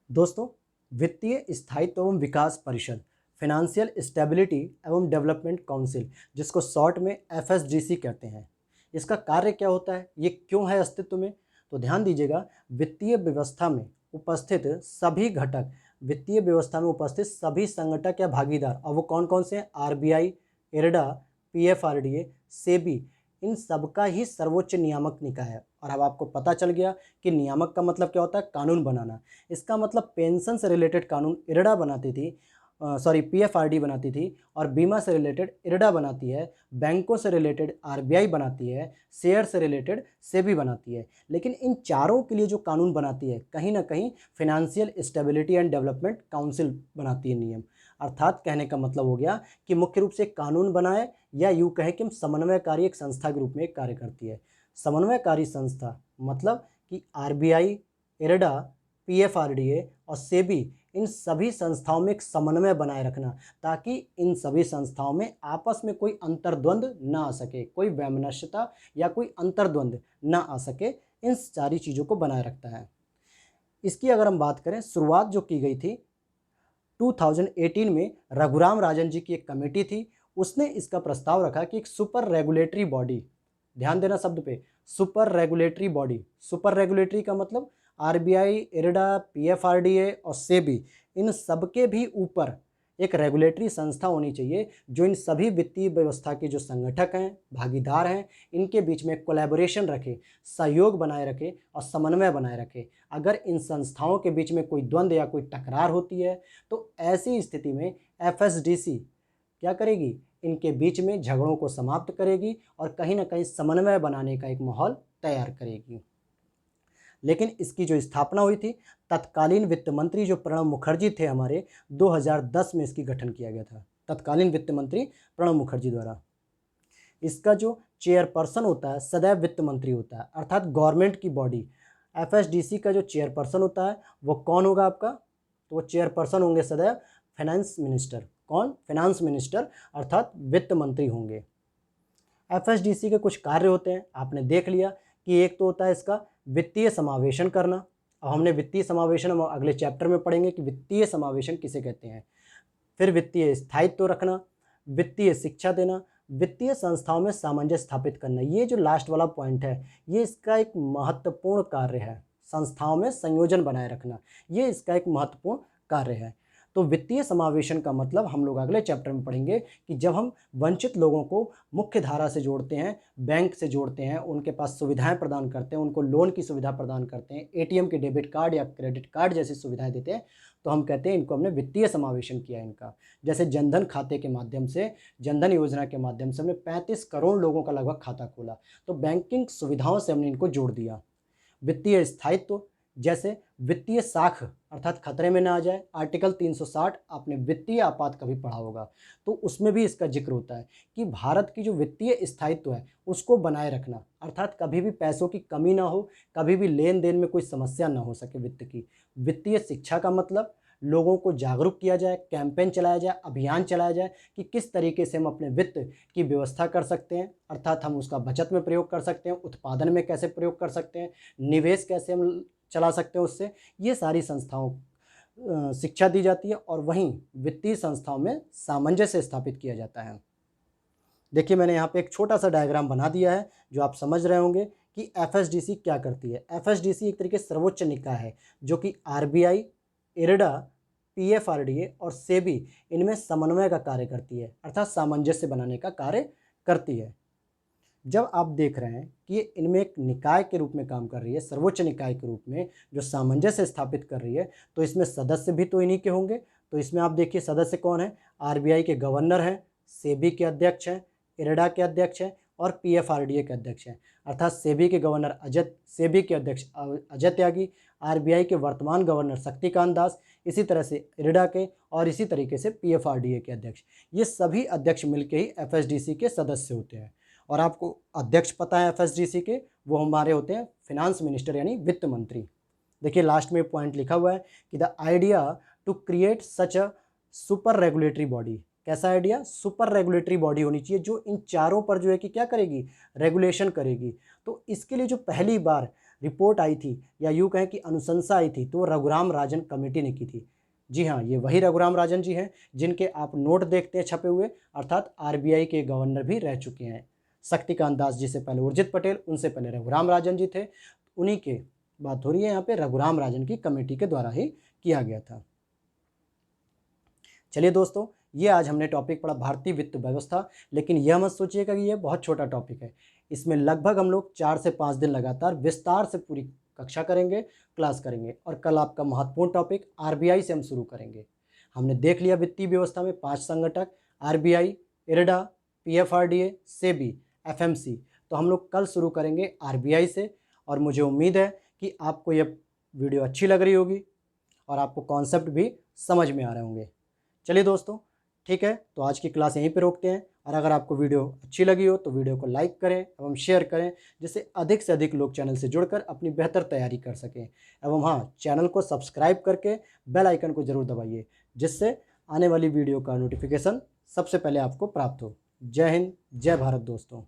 दोस्तों, वित्तीय स्थायित्व एवं विकास परिषद, फाइनेंशियल स्टेबिलिटी एवं डेवलपमेंट काउंसिल, जिसको शॉर्ट में एफएसडीसी कहते हैं, इसका कार्य क्या होता है? ये क्यों है अस्तित्व में? तो ध्यान दीजिएगा, वित्तीय व्यवस्था में उपस्थित सभी घटक, वित्तीय व्यवस्था में उपस्थित सभी संगठक या भागीदार, और वो कौन कौन से हैं? आरबीआई, इरडा, पीएफआरडीए, सेबी, इन सबका ही सर्वोच्च नियामक निकाय है। और अब आपको पता चल गया कि नियामक का मतलब क्या होता है, कानून बनाना। इसका मतलब पेंशन से रिलेटेड कानून इरडा बनाती थी, पीएफआरडी बनाती थी, और बीमा से रिलेटेड इरडा बनाती है, बैंकों से रिलेटेड आरबीआई बनाती है, शेयर से रिलेटेड सेबी बनाती है। लेकिन इन चारों के लिए जो कानून बनाती है, कहीं ना कहीं financial stability and development council बनाती है नियम। अर्थात कहने का मतलब हो गया कि मुख्य रूप से कानून बनाए, या यूँ कहें कि समन्वयकारी एक संस्था के रूप में कार्य करती है। समन्वयकारी संस्था मतलब कि आरबीआई, इरडा, पीएफआरडीए और सेबी, इन सभी संस्थाओं में एक समन्वय बनाए रखना, ताकि इन सभी संस्थाओं में आपस में कोई अंतर्द्वंद ना आ सके, कोई वैमनस्यता या कोई अंतर्द्वंद ना आ सके, इन सारी चीज़ों को बनाए रखता है। इसकी अगर हम बात करें, शुरुआत जो की गई थी 2018 में, रघुराम राजन जी की एक कमेटी थी, उसने इसका प्रस्ताव रखा कि एक सुपर रेगुलेटरी बॉडी, ध्यान देना शब्द पे, super regulatory body. Super regulatory का मतलब आरबीआई, इरडा, पीएफआरडीए और सेबी, इन सबके भी ऊपर एक रेगुलेटरी संस्था होनी चाहिए, जो इन सभी वित्तीय व्यवस्था के जो संगठक हैं, भागीदार हैं, इनके बीच में कोलैबोरेशन रखे, सहयोग बनाए रखे और समन्वय बनाए रखे। अगर इन संस्थाओं के बीच में कोई द्वंद्व या कोई टकरार होती है, तो ऐसी स्थिति में एफएसडीसी क्या करेगी, इनके बीच में झगड़ों को समाप्त करेगी और कहीं ना कहीं समन्वय बनाने का एक माहौल तैयार करेगी। लेकिन इसकी जो स्थापना हुई थी, तत्कालीन वित्त मंत्री जो प्रणब मुखर्जी थे हमारे, 2010 में इसकी गठन किया गया था, तत्कालीन वित्त मंत्री प्रणब मुखर्जी द्वारा। इसका जो चेयरपर्सन होता है, सदैव वित्त मंत्री होता है, अर्थात गवर्नमेंट की बॉडी। एफएसडीसी का जो चेयरपर्सन होता है वो कौन होगा आपका, तो वो चेयरपर्सन होंगे सदैव फाइनेंस मिनिस्टर। कौन, फाइनेंस मिनिस्टर, अर्थात वित्त मंत्री होंगे। एफएसडीसी के कुछ कार्य होते हैं, आपने देख लिया कि एक तो होता है इसका वित्तीय समावेशन करना। अब हमने वित्तीय समावेशन हम अगले चैप्टर में पढ़ेंगे कि वित्तीय समावेशन किसे कहते हैं। फिर वित्तीय स्थायित्व रखना, वित्तीय शिक्षा देना, वित्तीय संस्थाओं में सामंजस्य स्थापित करना। ये जो लास्ट वाला पॉइंट है, ये इसका एक महत्वपूर्ण कार्य है। संस्थाओं में संयोजन बनाए रखना, ये इसका एक महत्वपूर्ण कार्य है। तो वित्तीय समावेशन का मतलब हम लोग अगले चैप्टर में पढ़ेंगे कि जब हम वंचित लोगों को मुख्य धारा से जोड़ते हैं, बैंक से जोड़ते हैं, उनके पास सुविधाएं प्रदान करते हैं, उनको लोन की सुविधा प्रदान करते हैं, एटीएम के डेबिट कार्ड या क्रेडिट कार्ड जैसी सुविधाएं देते हैं, तो हम कहते हैं इनको हमने वित्तीय समावेशन किया इनका। जैसे जनधन खाते के माध्यम से, जनधन योजना के माध्यम से हमने 35 करोड़ लोगों का लगभग खाता खोला, तो बैंकिंग सुविधाओं से हमने इनको जोड़ दिया। वित्तीय स्थायित्व, जैसे वित्तीय साख अर्थात खतरे में ना आ जाए। आर्टिकल 360 आपने वित्तीय आपात कभी पढ़ा होगा, तो उसमें भी इसका जिक्र होता है कि भारत की जो वित्तीय स्थायित्व है उसको बनाए रखना, अर्थात कभी भी पैसों की कमी ना हो, कभी भी लेन देन में कोई समस्या ना हो सके वित्त की। वित्तीय शिक्षा का मतलब लोगों को जागरूक किया जाए, कैंपेन चलाया जाए, अभियान चलाया जाए कि किस तरीके से हम अपने वित्त की व्यवस्था कर सकते हैं, अर्थात हम उसका बचत में प्रयोग कर सकते हैं, उत्पादन में कैसे प्रयोग कर सकते हैं, निवेश कैसे हम चला सकते हैं उससे। ये सारी संस्थाओं शिक्षा दी जाती है और वहीं वित्तीय संस्थाओं में सामंजस्य स्थापित किया जाता है। देखिए मैंने यहाँ पे एक छोटा सा डायग्राम बना दिया है जो आप समझ रहे होंगे कि एफएसडीसी क्या करती है। एफएसडीसी एक तरीके से सर्वोच्च निकाय है जो कि आरबीआई, इरडा, पीएफआरडीए और सेबी इनमें समन्वय का कार्य करती है, अर्थात सामंजस्य बनाने का कार्य करती है। जब आप देख रहे हैं कि ये इनमें एक निकाय के रूप में काम कर रही है, सर्वोच्च निकाय के रूप में जो सामंजस्य स्थापित कर रही है, तो इसमें सदस्य भी तो इन्हीं के होंगे। तो इसमें आप देखिए सदस्य कौन है, आरबीआई के गवर्नर हैं, सेबी के अध्यक्ष हैं, इरडा के अध्यक्ष हैं और पीएफआरडीए के अध्यक्ष हैं। अर्थात सेबी के गवर्नर सेबी के अध्यक्ष अजय त्यागी, आरबीआई के वर्तमान गवर्नर शक्तिकांत दास, इसी तरह से इरडा के और इसी तरीके से पीएफआरडीए के अध्यक्ष। ये सभी अध्यक्ष मिलकर ही एफएसडीसी के सदस्य होते हैं। और आपको अध्यक्ष पता है एफएसडीसी के, वो हमारे होते हैं फिनांस मिनिस्टर यानी वित्त मंत्री। देखिए लास्ट में पॉइंट लिखा हुआ है कि the idea to create such a super regulatory body. कैसा आइडिया, सुपर रेगुलेटरी बॉडी होनी चाहिए जो इन चारों पर जो है कि क्या करेगी, रेगुलेशन करेगी। तो इसके लिए जो पहली बार रिपोर्ट आई थी या यूँ कहें कि अनुशंसा आई थी, तो रघुराम राजन कमेटी ने की थी। जी हाँ, ये वही रघुराम राजन जी हैं जिनके आप नोट देखते हैं छपे हुए, अर्थात आरबीआई के गवर्नर भी रह चुके हैं। शक्तिकांत दास जी से पहले उर्जित पटेल, उनसे पहले रघुराम राजन जी थे, उन्हीं के बात हो रही है यहाँ पे, रघुराम राजन की कमेटी के द्वारा ही किया गया था। चलिए दोस्तों, ये आज हमने टॉपिक पढ़ा भारतीय वित्त व्यवस्था, लेकिन यह मत सोचिएगा कि यह बहुत छोटा टॉपिक है। इसमें लगभग हम लोग 4 से 5 दिन लगातार विस्तार से पूरी कक्षा करेंगे, क्लास करेंगे और कल आपका महत्वपूर्ण टॉपिक आरबीआई से हम शुरू करेंगे। हमने देख लिया वित्तीय व्यवस्था में 5 संगठक, RBI, IRDA, PFRDA, SEBI, FMC. तो हम लोग कल शुरू करेंगे आरबीआई से और मुझे उम्मीद है कि आपको यह वीडियो अच्छी लग रही होगी और आपको कॉन्सेप्ट भी समझ में आ रहे होंगे। चलिए दोस्तों, ठीक है, तो आज की क्लास यहीं पे रोकते हैं और अगर आपको वीडियो अच्छी लगी हो तो वीडियो को लाइक करें एवं शेयर करें, जिससे अधिक से अधिक लोग चैनल से जुड़कर अपनी बेहतर तैयारी कर सकें। एवं हाँ, चैनल को सब्सक्राइब करके बेल आइकन को ज़रूर दबाइए, जिससे आने वाली वीडियो का नोटिफिकेशन सबसे पहले आपको प्राप्त हो। जय हिंद, जय भारत दोस्तों।